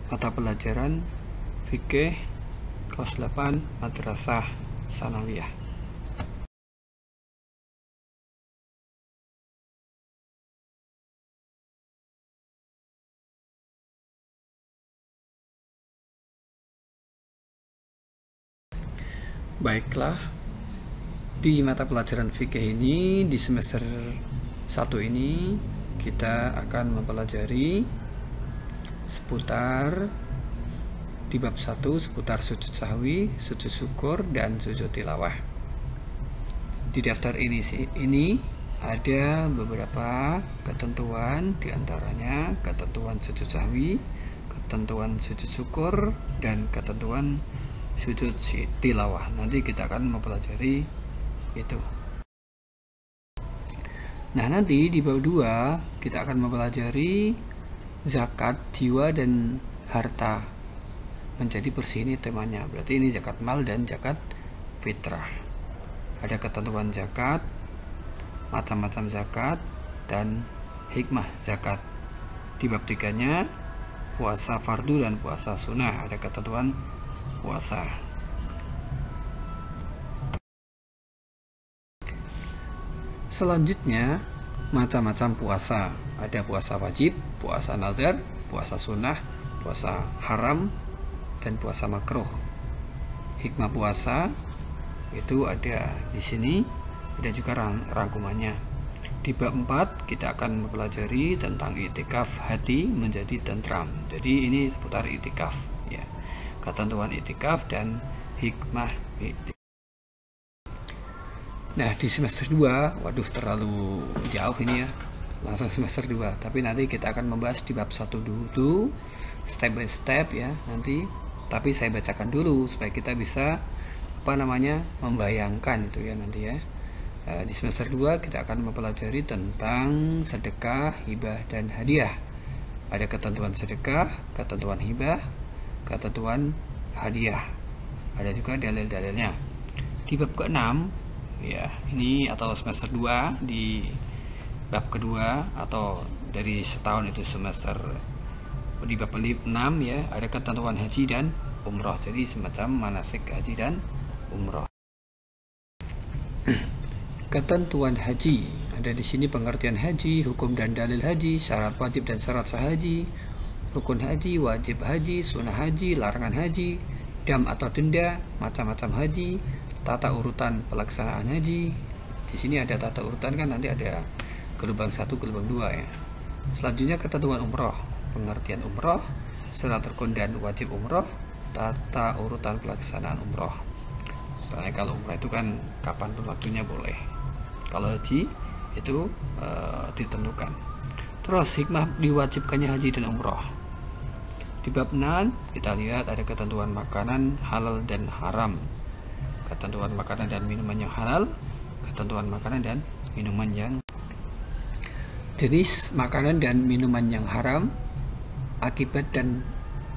mata pelajaran fikih kelas 8 Madrasah Sanawiyah. Baiklah, di mata pelajaran fikih ini di semester 1 ini kita akan mempelajari seputar di bab 1 seputar sujud sahwi, sujud syukur, dan sujud tilawah. Di daftar ini ada beberapa ketentuan, diantaranya ketentuan sujud sahwi, ketentuan sujud syukur, dan ketentuan sujud tilawah. Nanti kita akan mempelajari itu. Nah, nanti di bab 2 kita akan mempelajari zakat jiwa dan harta menjadi bersih, ini temanya. Berarti ini zakat mal dan zakat fitrah. Ada ketentuan zakat, macam-macam zakat, dan hikmah zakat. Di bab 3-nya puasa fardu dan puasa sunnah, ada ketentuan puasa. Selanjutnya macam-macam puasa, ada puasa wajib, puasa nazar, puasa sunnah, puasa haram, dan puasa makruh. Hikmah puasa itu ada di sini, ada juga rangkumannya. Di bab 4 kita akan mempelajari tentang itikaf hati menjadi tentram. Jadi ini seputar itikaf ya. Ketentuan itikaf dan hikmah itikaf. Nah, di semester 2, waduh terlalu jauh ini ya, langsung semester 2, tapi nanti kita akan membahas di bab 1 dulu, step by step ya nanti, tapi saya bacakan dulu supaya kita bisa membayangkan itu ya nanti ya. Di semester 2 kita akan mempelajari tentang sedekah, hibah, dan hadiah. Ada ketentuan sedekah, ketentuan hibah, ketentuan hadiah, ada juga dalil-dalilnya. Di bab ke-6 ya, ini atau semester 2 di bab kedua atau dari setahun itu semester di bab 6 ya, ada ketentuan haji dan umroh, jadi semacam manasik haji dan umroh. Ketentuan haji ada di sini, pengertian haji, hukum dan dalil haji, syarat wajib dan syarat sah haji, rukun haji, wajib haji, sunnah haji, larangan haji, dam atau denda, macam-macam haji, tata urutan pelaksanaan haji. Di sini ada tata urutan kan, nanti ada gelombang 1, gelombang 2 ya. Selanjutnya ketentuan umroh, pengertian umroh, syarat rukun dan wajib umroh, tata urutan pelaksanaan umroh. Soalnya kalau umroh itu kan kapan pun waktunya boleh. Kalau haji itu ditentukan. Terus hikmah diwajibkannya haji dan umroh. Di bab 6 kita lihat ada ketentuan makanan halal dan haram, ketentuan makanan dan minuman yang halal, ketentuan makanan dan minuman yang jenis makanan dan minuman yang haram, akibat dan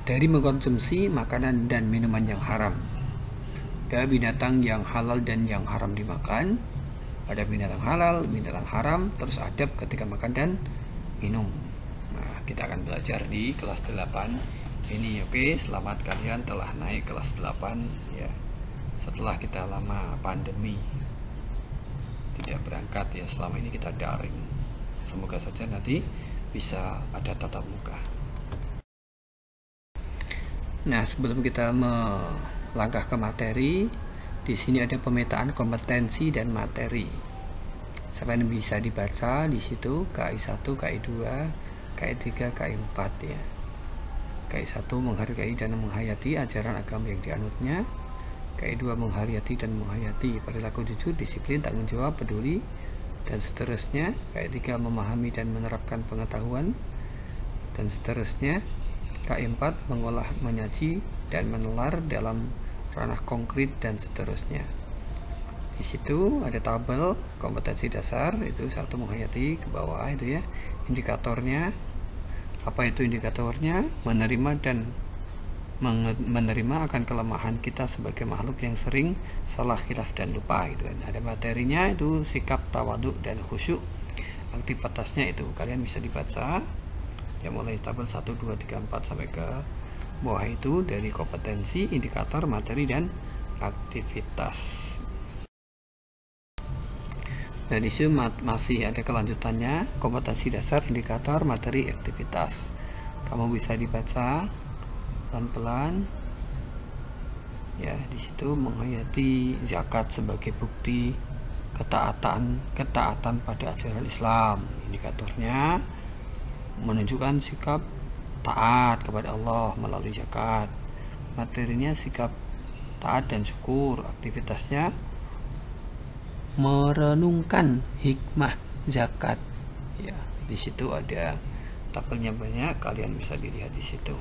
dari mengkonsumsi makanan dan minuman yang haram. Ada binatang yang halal dan yang haram dimakan, ada binatang halal, binatang haram, terus adab ketika makan dan minum. Nah, kita akan belajar di kelas 8 ini. Oke, selamat kalian telah naik kelas 8 ya. Setelah kita lama pandemi tidak berangkat ya, selama ini kita daring. Semoga saja nanti bisa ada tatap muka. Nah, sebelum kita melangkah ke materi, di sini ada pemetaan kompetensi dan materi. Sampai bisa dibaca di situ KI 1, KI 2, KI 3, KI 4 ya. KI 1 menghargai dan menghayati ajaran agama yang dianutnya. KI 2 menghayati dan menghayati perilaku jujur, disiplin, tanggung jawab, peduli, dan seterusnya. KI 3 memahami dan menerapkan pengetahuan, dan seterusnya. KI 4 mengolah, menyaji, dan menelar dalam ranah konkret, dan seterusnya. Di situ ada tabel kompetensi dasar, itu 1 menghayati ke bawah itu ya. Indikatornya, apa itu indikatornya? Menerima dan menerima akan kelemahan kita sebagai makhluk yang sering salah, khilaf, dan lupa gitu kan. Ada materinya itu sikap tawaduk dan khusyuk. Aktivitasnya itu kalian bisa dibaca ya, mulai tabel 1, 2, 3, 4 sampai ke bawah itu dari kompetensi, indikator, materi, dan aktivitas. Dan di sini masih ada kelanjutannya, kompetensi dasar, indikator, materi, aktivitas. Kamu bisa dibaca pelan-pelan. Ya, di situ menghayati zakat sebagai bukti ketaatan pada ajaran Islam. Indikatornya menunjukkan sikap taat kepada Allah melalui zakat. Materinya sikap taat dan syukur. Aktivitasnya merenungkan hikmah zakat. Ya, di situ ada tabelnya banyak, kalian bisa dilihat di situ.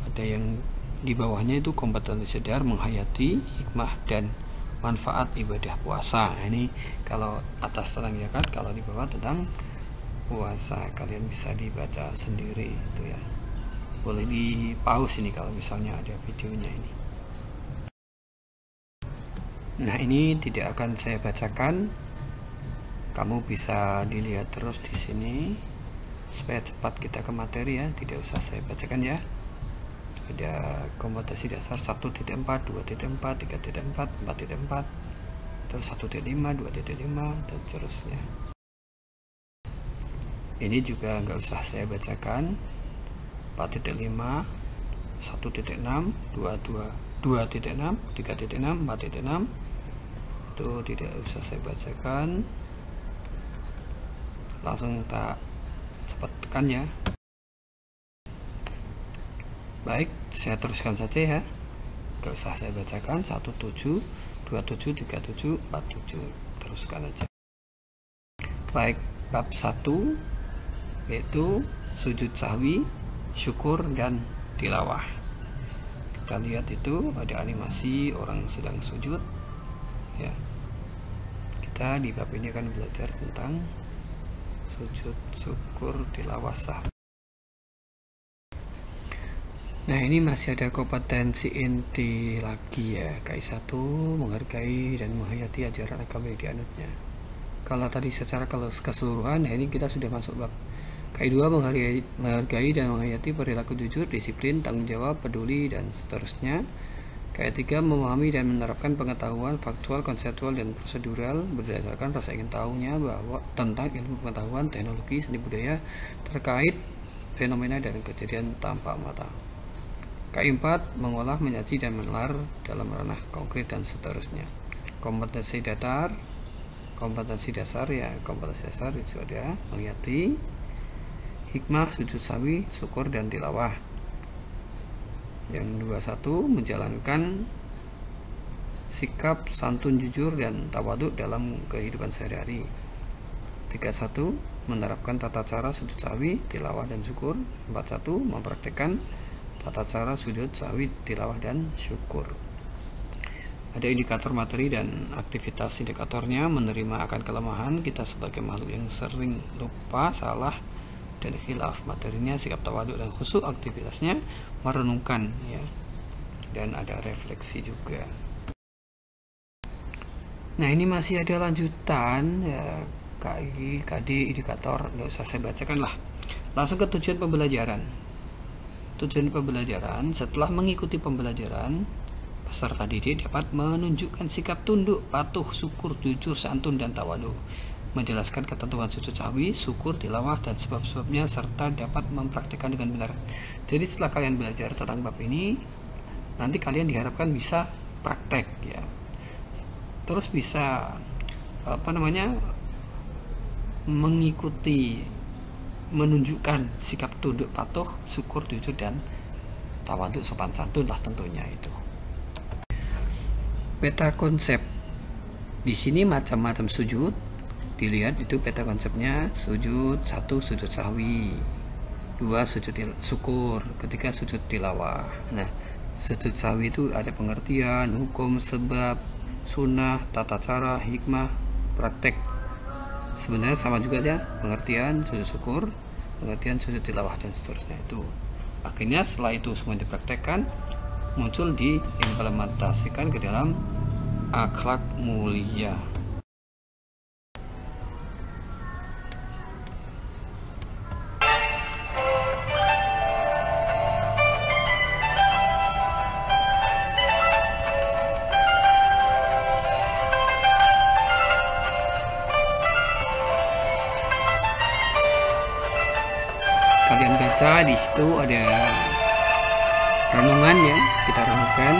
Ada yang di bawahnya itu kompetensi sadar, menghayati hikmah dan manfaat ibadah puasa. Nah, ini kalau atas tentang zakat, kalau di bawah tentang puasa. Kalian bisa dibaca sendiri itu ya. Boleh di pause ini kalau misalnya ada videonya ini. Nah, ini tidak akan saya bacakan. Kamu bisa dilihat terus di sini supaya cepat kita ke materi ya. Tidak usah saya bacakan ya. Ada kompetensi dasar 1.4, 2.4, 3.4, 4.4, terus 1.5, 2.5 dan seterusnya. Ini juga nggak usah saya bacakan. 4.5, 1.6, 2.6, 3.6, 4.6 itu tidak usah saya bacakan, langsung tak cepat tekan ya. Baik, saya teruskan saja ya, gak usah saya bacakan. 17, 27, 37, 47, teruskan aja. Baik, bab 1 yaitu sujud sahwi, syukur, dan tilawah. Kita lihat itu ada animasi orang sedang sujud ya. Kita di bab ini akan belajar tentang sujud, syukur, tilawah, sahwi. Nah, ini masih ada kompetensi inti lagi ya. KI1 menghargai dan menghayati ajaran agama yang dianutnya. Kalau tadi secara keseluruhan, nah ini kita sudah masuk bab KI2 menghargai dan menghayati perilaku jujur, disiplin, tanggung jawab, peduli, dan seterusnya. KI3 memahami dan menerapkan pengetahuan faktual, konseptual, dan prosedural berdasarkan rasa ingin tahunya bahwa tentang ilmu pengetahuan, teknologi, seni budaya terkait fenomena dan kejadian tampak mata. KI4 mengolah, menyaji, dan menelar dalam ranah konkret dan seterusnya. Kompetensi dasar ya, kompetensi dasar itu ada menghayati hikmah, sujud sahwi, syukur, dan tilawah. Yang 21 menjalankan sikap santun, jujur, dan tawaduk dalam kehidupan sehari-hari. 31 menerapkan tata cara sujud sahwi, tilawah, dan syukur. 41 mempraktikkan tata cara sujud sahwi, tilawah, dan syukur. Ada indikator materi dan aktivitas. Indikatornya menerima akan kelemahan kita sebagai makhluk yang sering lupa, salah, dan khilaf. Materinya sikap tawaduk dan khusyuk. Aktivitasnya merenungkan ya, dan ada refleksi juga. Nah, ini masih ada lanjutan ya, KI, KD, indikator, nggak usah saya bacakan lah. Langsung ke tujuan pembelajaran. Tujuan pembelajaran: setelah mengikuti pembelajaran, peserta didik dapat menunjukkan sikap tunduk, patuh, syukur, jujur, santun, dan tawaduk, menjelaskan ketentuan sujud sahwi, syukur, tilawah, dan sebab-sebabnya, serta dapat mempraktikkan dengan benar. Jadi setelah kalian belajar tentang bab ini, nanti kalian diharapkan bisa praktek ya. Terus bisa mengikuti, menunjukkan sikap tunduk, patuh, syukur, jujur, dan tawaduk, sopan santun lah tentunya itu. Peta konsep. Di sini macam-macam sujud. Dilihat itu peta konsepnya. Sujud 1 sujud sahwi, 2 sujud syukur, ketiga sujud tilawah. Nah, sujud sahwi itu ada pengertian, hukum, sebab, sunnah, tata cara, hikmah, praktek. Sebenarnya sama juga aja, pengertian sujud syukur, pengertian sujud tilawah, dan seterusnya itu. Akhirnya setelah itu semua dipraktekkan, muncul diimplementasikan ke dalam akhlak mulia. kalian baca di situ ada renungan ya, kita renungkan.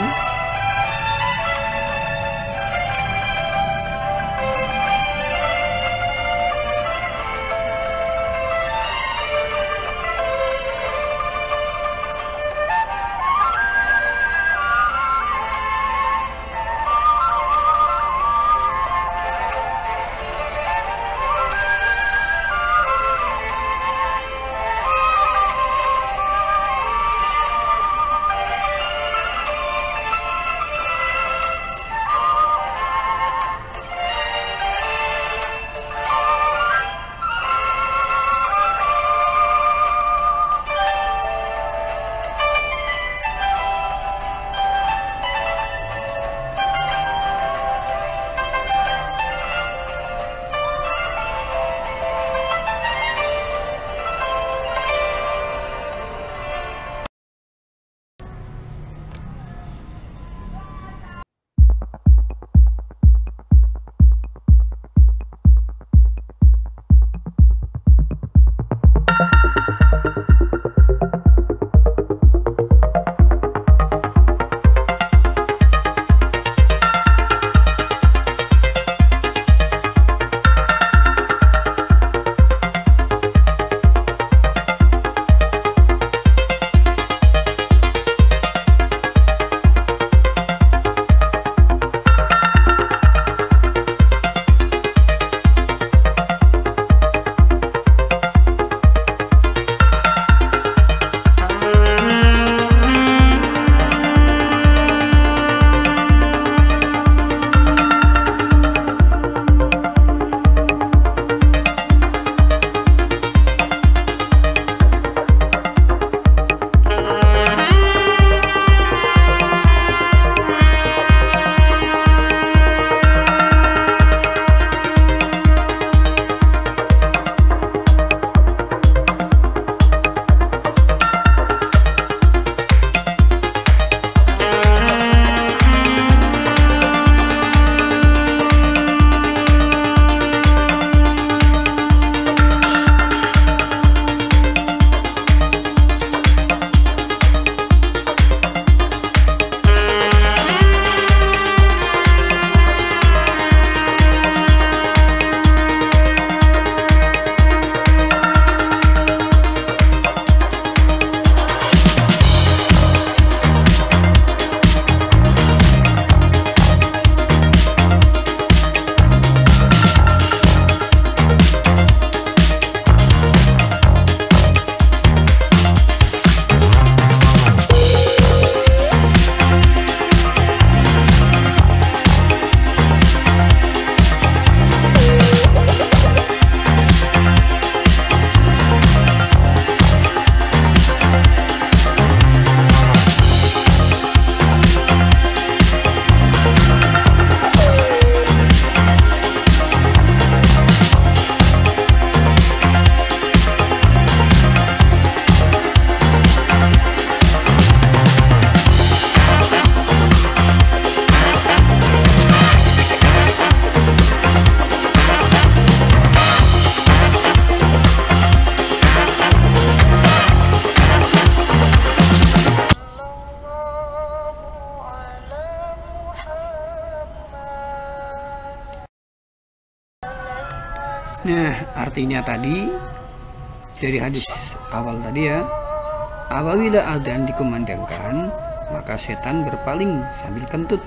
Nah, artinya tadi dari hadis awal tadi ya, apabila adzan dikumandangkan, maka setan berpaling sambil kentut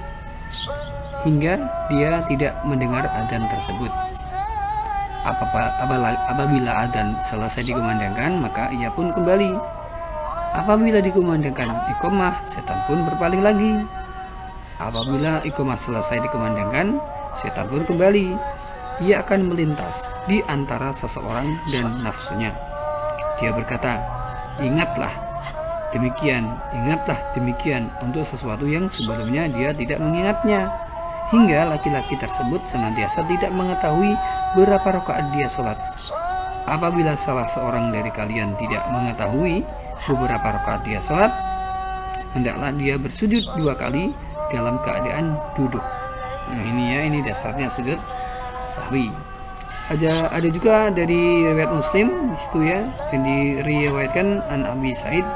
hingga dia tidak mendengar adzan tersebut. Apabila adzan selesai dikumandangkan, maka ia pun kembali. Apabila dikumandangkan iqamah, setan pun berpaling lagi. Apabila iqamah selesai dikumandangkan, setan pun kembali. Ia akan melintas di antara seseorang dan nafsunya. Dia berkata, ingatlah demikian untuk sesuatu yang sebelumnya dia tidak mengingatnya. Hingga laki-laki tersebut senantiasa tidak mengetahui berapa rakaat dia sholat. Apabila salah seorang dari kalian tidak mengetahui beberapa rakaat dia sholat, hendaklah dia bersujud 2 kali dalam keadaan duduk. Nah, ini dasarnya sujud sahwi. Ada juga dari riwayat Muslim di situ ya, yang diriwayatkan an Abi Sa'id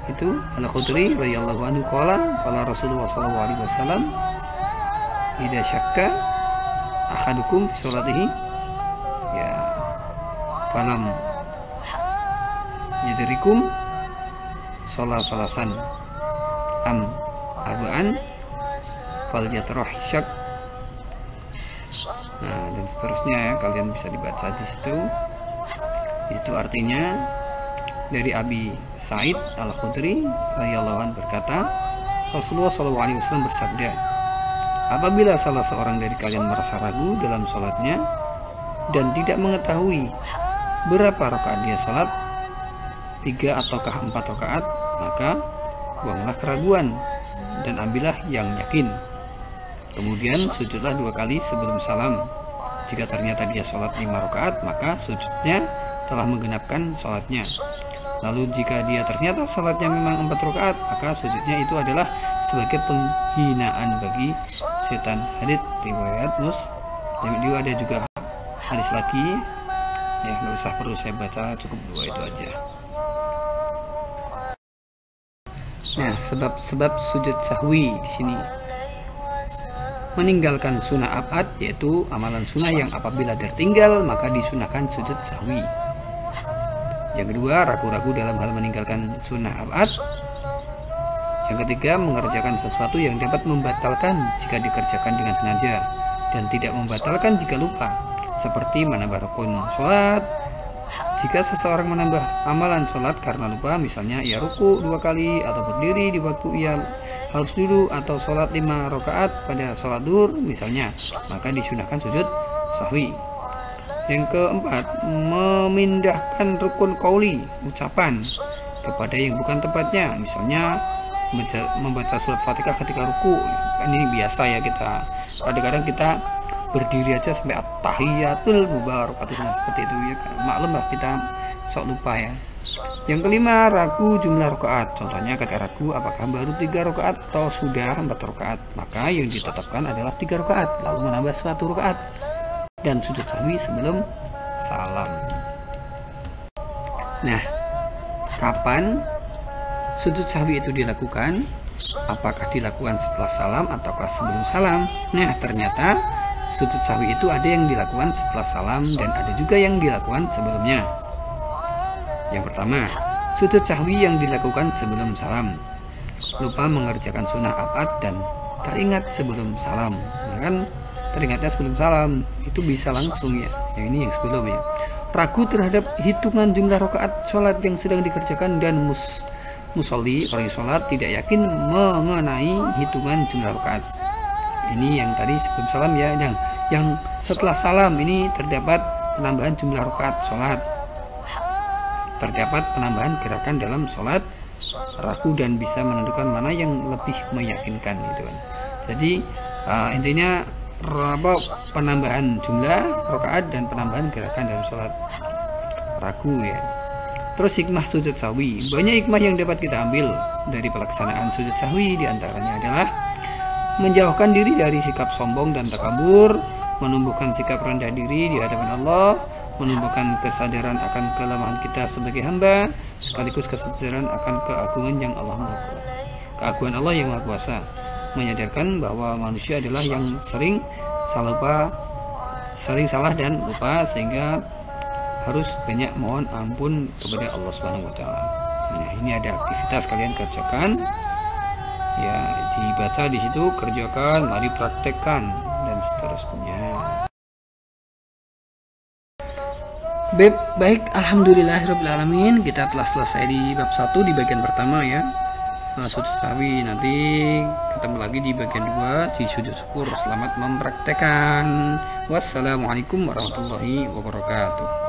itu Al-Khudri radhiyallahu anhu qala Rasulullah sallallahu alaihi wasallam idza syakka ahadukum fi sholatihi ya falam yadrikum salasan am arba'an falyatrah syak. Nah, dan seterusnya ya, kalian bisa dibaca di situ. Itu artinya dari Abi Sa'id Al-Khudri radhiyallahu anhu berkata, Rasulullah SAW bersabda, apabila salah seorang dari kalian merasa ragu dalam sholatnya dan tidak mengetahui berapa rakaat dia sholat, 3 ataukah 4 rakaat, maka buanglah keraguan dan ambillah yang yakin. Kemudian sujudlah 2 kali sebelum salam. Jika ternyata dia sholat 5 rakaat, maka sujudnya telah menggenapkan sholatnya. Lalu jika dia ternyata sholatnya memang 4 rakaat, maka sujudnya itu adalah sebagai penghinaan bagi setan. Hadits riwayat Muslim. Dia ada juga hadis lagi, ya nggak usah perlu saya baca, cukup 2 itu aja. Nah, sebab sujud sahwi di sini meninggalkan sunnah abad, yaitu amalan sunnah yang apabila tertinggal maka disunahkan sujud sahwi. Yang kedua, ragu-ragu dalam hal meninggalkan sunnah abad. Yang ketiga, mengerjakan sesuatu yang dapat membatalkan jika dikerjakan dengan sengaja dan tidak membatalkan jika lupa, seperti menambah rukun sholat. Jika seseorang menambah amalan sholat karena lupa, misalnya ia ruku 2 kali atau berdiri di waktu ia harus duduk, atau sholat 5 rakaat pada sholat duhur misalnya, maka disunahkan sujud sahwi. Yang keempat, memindahkan rukun qauli, ucapan, kepada yang bukan tempatnya, misalnya membaca surat Fatihah ketika ruku. Ini biasa ya, kita kadang-kadang kita berdiri aja sampai at-tahiyatul mubarakatuh seperti itu ya, maklum lah kita sok lupa ya. Yang kelima, ragu jumlah rakaat. Contohnya ketika ragu apakah baru 3 rakaat atau sudah 4 rakaat, maka yang ditetapkan adalah 3 rakaat, lalu menambah 1 rakaat dan sujud sahwi sebelum salam. Nah, kapan sujud sahwi itu dilakukan? Apakah dilakukan setelah salam ataukah sebelum salam? Nah, ternyata sujud sahwi itu ada yang dilakukan setelah salam dan ada juga yang dilakukan sebelumnya. Yang pertama, sujud sahwi yang dilakukan sebelum salam. Lupa mengerjakan sunnah abad dan teringat sebelum salam. Nah, kan teringatnya sebelum salam, itu bisa langsung ya. Yang ini yang sebelumnya. Ragu terhadap hitungan jumlah rakaat sholat yang sedang dikerjakan dan musolli, orang sholat tidak yakin mengenai hitungan jumlah rakaat. Ini yang tadi sebelum salam ya. Yang setelah salam ini terdapat penambahan jumlah rakaat sholat, terdapat penambahan gerakan dalam sholat, ragu dan bisa menentukan mana yang lebih meyakinkan gitu kan. Jadi intinya penambahan jumlah rakaat dan penambahan gerakan dalam sholat, ragu ya. Terus hikmah sujud sahwi, banyak hikmah yang dapat kita ambil dari pelaksanaan sujud sahwi. Diantaranya adalah menjauhkan diri dari sikap sombong dan takabur, menumbuhkan sikap rendah diri di hadapan Allah, menumbuhkan kesadaran akan kelemahan kita sebagai hamba, sekaligus kesadaran akan keagungan Allah yang Maha Kuasa, menyadarkan bahwa manusia adalah yang sering salah dan lupa, sehingga harus banyak mohon ampun kepada Allah Subhanahu wa taala. Nah, ini ada aktivitas kalian kerjakan. Ya, dibaca di situ, kerjakan, mari praktekkan dan seterusnya. Baik, alhamdulillahirobbilalamin, kita telah selesai di bab 1 di bagian pertama ya. Sujud sahwi, nanti ketemu lagi di bagian 2 di sujud syukur. Selamat mempraktekkan. Wassalamualaikum warahmatullahi wabarakatuh.